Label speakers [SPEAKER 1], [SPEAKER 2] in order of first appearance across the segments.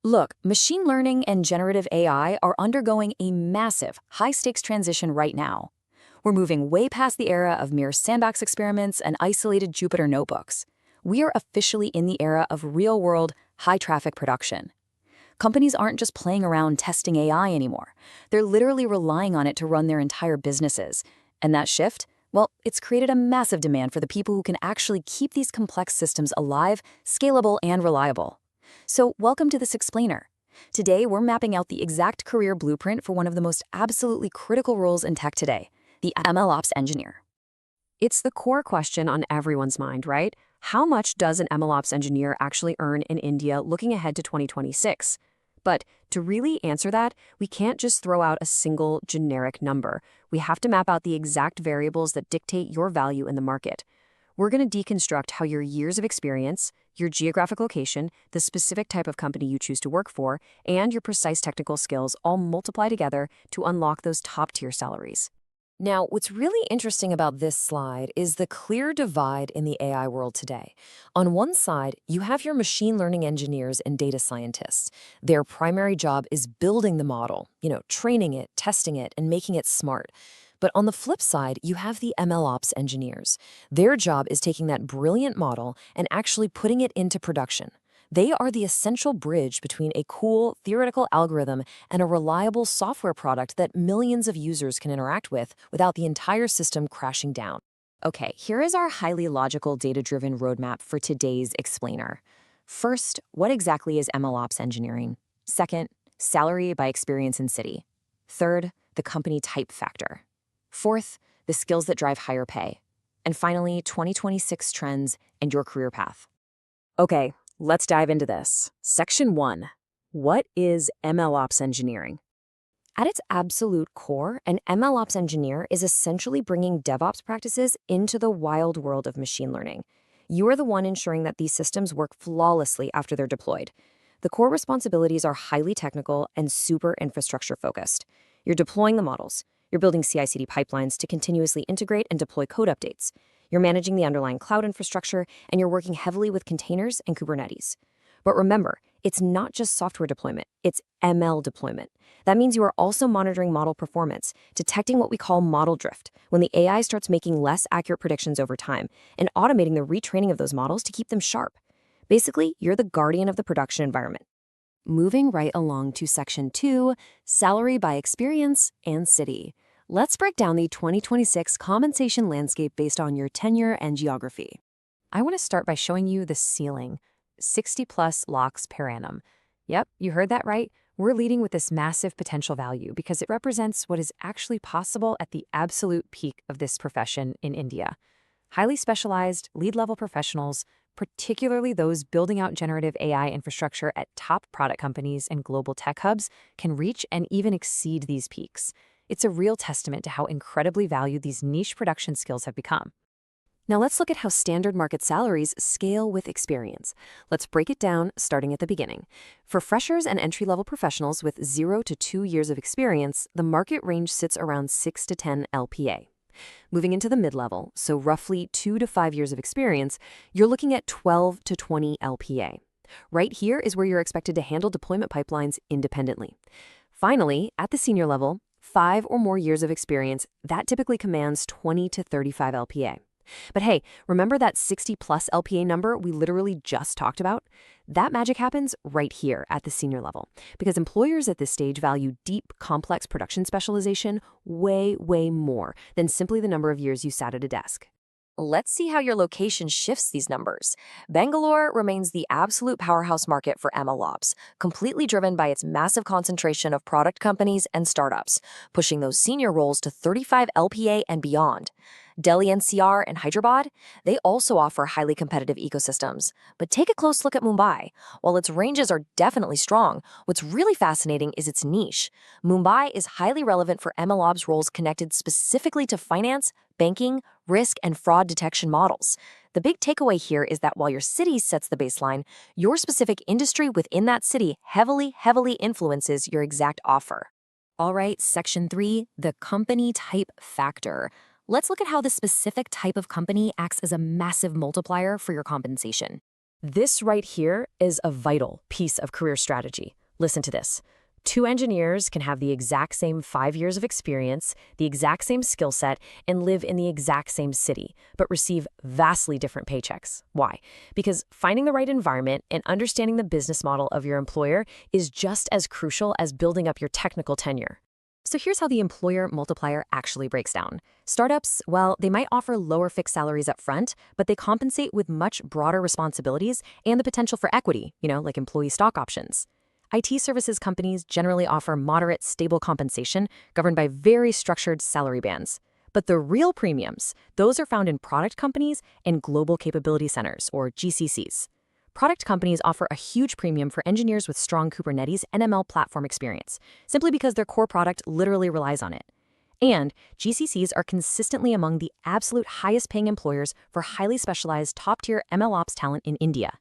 [SPEAKER 1] Look, machine learning and generative AI are undergoing a massive, high-stakes transition right now. We're moving way past the era of mere sandbox experiments and isolated Jupyter notebooks. We are officially in the era of real-world, high-traffic production. Companies aren't just playing around testing AI anymore. They're literally relying on it to run their entire businesses. And that shift? Well, it's created a massive demand for the people who can actually keep these complex systems alive, scalable, and reliable. So, welcome to this explainer. Today, we're mapping out the exact career blueprint for one of the most absolutely critical roles in tech today, the MLOps engineer.
[SPEAKER 2] It's the core question on everyone's mind, right? How much does an MLOps engineer actually earn in India looking ahead to 2026? But to really answer that, we can't just throw out a single generic number. We have to map out the exact variables that dictate your value in the market. We're going to deconstruct how your years of experience, your geographic location, the specific type of company you choose to work for, and your precise technical skills all multiply together to unlock those top-tier salaries.
[SPEAKER 1] Now, what's really interesting about this slide is the clear divide in the AI world today. On one side, you have your machine learning engineers and data scientists. Their primary job is building the model, training it, testing it, and making it smart. But on the flip side, you have the MLOps engineers. Their job is taking that brilliant model and actually putting it into production. They are the essential bridge between a cool, theoretical algorithm and a reliable software product that millions of users can interact with without the entire system crashing down. Okay, here is our highly logical, data-driven roadmap for today's explainer. First, what exactly is MLOps engineering? Second, salary by experience in city. Third, the company type factor. Fourth, the skills that drive higher pay. And finally, 2026 trends and your career path.
[SPEAKER 2] Okay, let's dive into this. Section 1. What is MLOps engineering?
[SPEAKER 1] At its absolute core, an MLOps engineer is essentially bringing DevOps practices into the wild world of machine learning. You are the one ensuring that these systems work flawlessly after they're deployed. The core responsibilities are highly technical and super infrastructure focused. You're deploying the models. You're building CI/CD pipelines to continuously integrate and deploy code updates. You're managing the underlying cloud infrastructure, and you're working heavily with containers and Kubernetes. But remember, it's not just software deployment, it's ML deployment. That means you are also monitoring model performance, detecting what we call model drift, when the AI starts making less accurate predictions over time, and automating the retraining of those models to keep them sharp. Basically, you're the guardian of the production environment. Moving right along to Section 2, salary by experience and city. Let's break down the 2026 compensation landscape based on your tenure and geography. I want to start by showing you the ceiling, 60+ lakhs per annum. Yep, you heard that right. We're leading with this massive potential value because it represents what is actually possible at the absolute peak of this profession in India. Highly specialized, lead-level professionals, particularly those building out generative AI infrastructure at top product companies and global tech hubs, can reach and even exceed these peaks. It's a real testament to how incredibly valued these niche production skills have become. Now let's look at how standard market salaries scale with experience. Let's break it down starting at the beginning. For freshers and entry-level professionals with 0 to 2 years of experience, the market range sits around 6 to 10 LPA. Moving into the mid-level, so roughly 2 to 5 years of experience, you're looking at 12 to 20 LPA. Right here is where you're expected to handle deployment pipelines independently. Finally, at the senior level, 5 or more years of experience, that typically commands 20 to 35 LPA. But hey, remember that 60+ LPA number we literally just talked about? That magic happens right here at the senior level, because employers at this stage value deep, complex production specialization way, way more than simply the number of years you sat at a desk. Let's see how your location shifts these numbers. Bangalore remains the absolute powerhouse market for MLOps, completely driven by its massive concentration of product companies and startups, pushing those senior roles to 35 LPA and beyond. Delhi NCR and Hyderabad, they also offer highly competitive ecosystems. But take a close look at Mumbai. While its ranges are definitely strong, what's really fascinating is its niche. Mumbai is highly relevant for MLOps roles connected specifically to finance, banking, risk, and fraud detection models. The big takeaway here is that while your city sets the baseline, your specific industry within that city heavily influences your exact offer. All right, Section 3, the company type factor. Let's look at how the specific type of company acts as a massive multiplier for your compensation.
[SPEAKER 2] This right here is a vital piece of career strategy. Listen to this. Two engineers can have the exact same 5 years of experience, the exact same skill set, and live in the exact same city, but receive vastly different paychecks. Why? Because finding the right environment and understanding the business model of your employer is just as crucial as building up your technical tenure. So here's how the employer multiplier actually breaks down. Startups, well, they might offer lower fixed salaries up front, but they compensate with much broader responsibilities and the potential for equity, like employee stock options. IT services companies generally offer moderate, stable compensation governed by very structured salary bands. But the real premiums, those are found in product companies and global capability centers, or GCCs. Product companies offer a huge premium for engineers with strong Kubernetes and ML platform experience, simply because their core product literally relies on it. And GCCs are consistently among the absolute highest paying employers for highly specialized top-tier MLOps talent in India.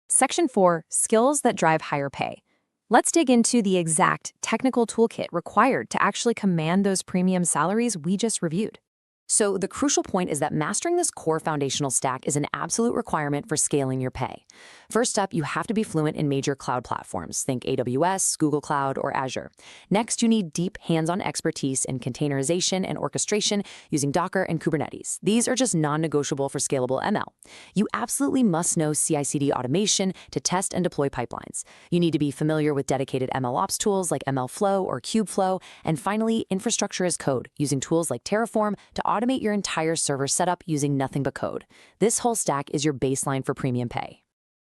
[SPEAKER 2] Section 4, Skills that drive higher pay. Let's dig into the exact technical toolkit required to actually command those premium salaries we just reviewed. So the crucial point is that mastering this core foundational stack is an absolute requirement for scaling your pay. First up, you have to be fluent in major cloud platforms. Think AWS, Google Cloud, or Azure. Next, you need deep hands-on expertise in containerization and orchestration using Docker and Kubernetes. These are just non-negotiable for scalable ML. You absolutely must know CI/CD automation to test and deploy pipelines. You need to be familiar with dedicated MLOps tools like MLflow or Kubeflow. And finally, infrastructure as code, using tools like Terraform to automate your entire server setup using nothing but code. This whole stack is your baseline for premium pay.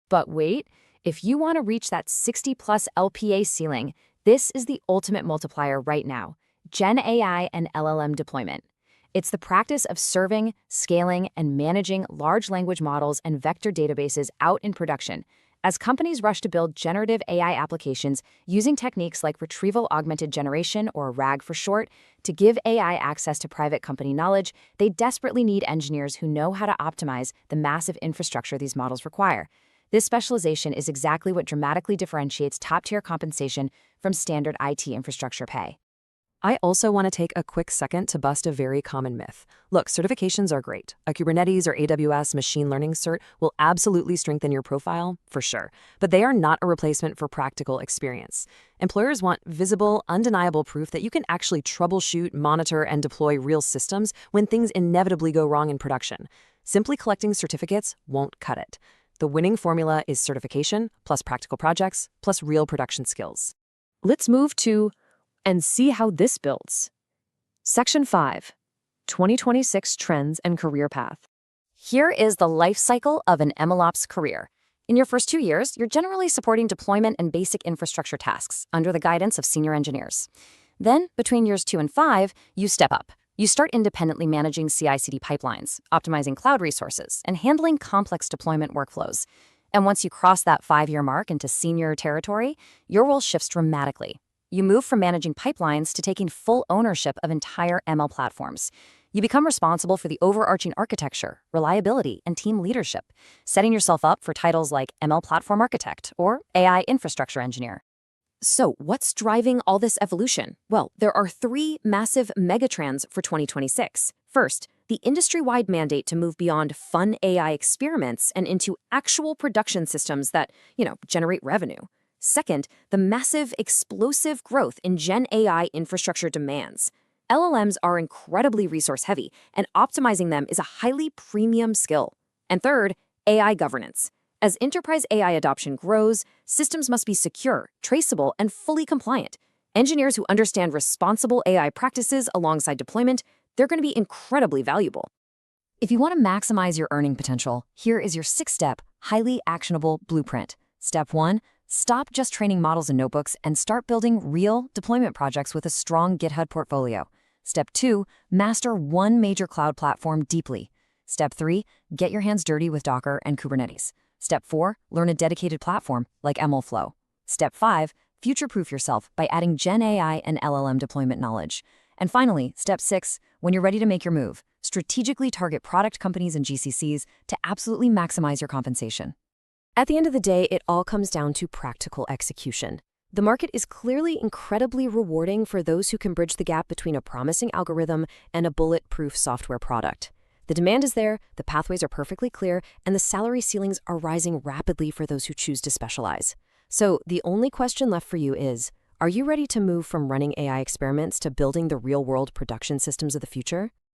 [SPEAKER 2] But wait, if you want to reach that 60+ LPA ceiling, this is the ultimate multiplier right now: Gen AI and LLM deployment. It's the practice of serving, scaling, and managing large language models and vector databases out in production. As companies rush to build generative AI applications using techniques like retrieval augmented generation, or RAG for short, to give AI access to private company knowledge, they desperately need engineers who know how to optimize the massive infrastructure these models require. This specialization is exactly what dramatically differentiates top-tier compensation from standard IT infrastructure pay. I also want to take a quick second to bust a very common myth. Look, certifications are great. A Kubernetes or AWS machine learning cert will absolutely strengthen your profile, for sure, but they are not a replacement for practical experience. Employers want visible, undeniable proof that you can actually troubleshoot, monitor, and deploy real systems when things inevitably go wrong in production. Simply collecting certificates won't cut it. The winning formula is certification plus practical projects plus real production skills. Let's move to and see how this builds. Section 5, 2026 Trends and Career Path. Here is the life cycle of an MLOps career. In your first 2 years, you're generally supporting deployment and basic infrastructure tasks under the guidance of senior engineers. Then, between years 2 and 5, you step up. You start independently managing CI/CD pipelines, optimizing cloud resources, and handling complex deployment workflows. And once you cross that 5-year mark into senior territory, your role shifts dramatically. You move from managing pipelines to taking full ownership of entire ML platforms. You become responsible for the overarching architecture, reliability, and team leadership, setting yourself up for titles like ML Platform Architect or AI Infrastructure Engineer. So what's driving all this evolution? Well, there are 3 massive megatrends for 2026. First, the industry-wide mandate to move beyond fun AI experiments and into actual production systems that, generate revenue. Second, the massive, explosive growth in Gen AI infrastructure demands. LLMs are incredibly resource-heavy, and optimizing them is a highly premium skill. And third, AI governance. As enterprise AI adoption grows, systems must be secure, traceable, and fully compliant. Engineers who understand responsible AI practices alongside deployment, they're going to be incredibly valuable. If you want to maximize your earning potential, here is your 6-step, highly actionable blueprint. Step 1, stop just training models in notebooks and start building real deployment projects with a strong GitHub portfolio. Step 2, master one major cloud platform deeply. Step 3, get your hands dirty with Docker and Kubernetes. Step 4, learn a dedicated platform like MLflow. Step 5, future-proof yourself by adding Gen AI and LLM deployment knowledge. And finally, Step 6, when you're ready to make your move, strategically target product companies and GCCs to absolutely maximize your compensation. At the end of the day, it all comes down to practical execution. The market is clearly incredibly rewarding for those who can bridge the gap between a promising algorithm and a bulletproof software product.
[SPEAKER 1] The demand is there, the pathways are perfectly clear, and the salary ceilings are rising rapidly for those who choose to specialize. So the only question left for you is, are you ready to move from running AI experiments to building the real-world production systems of the future?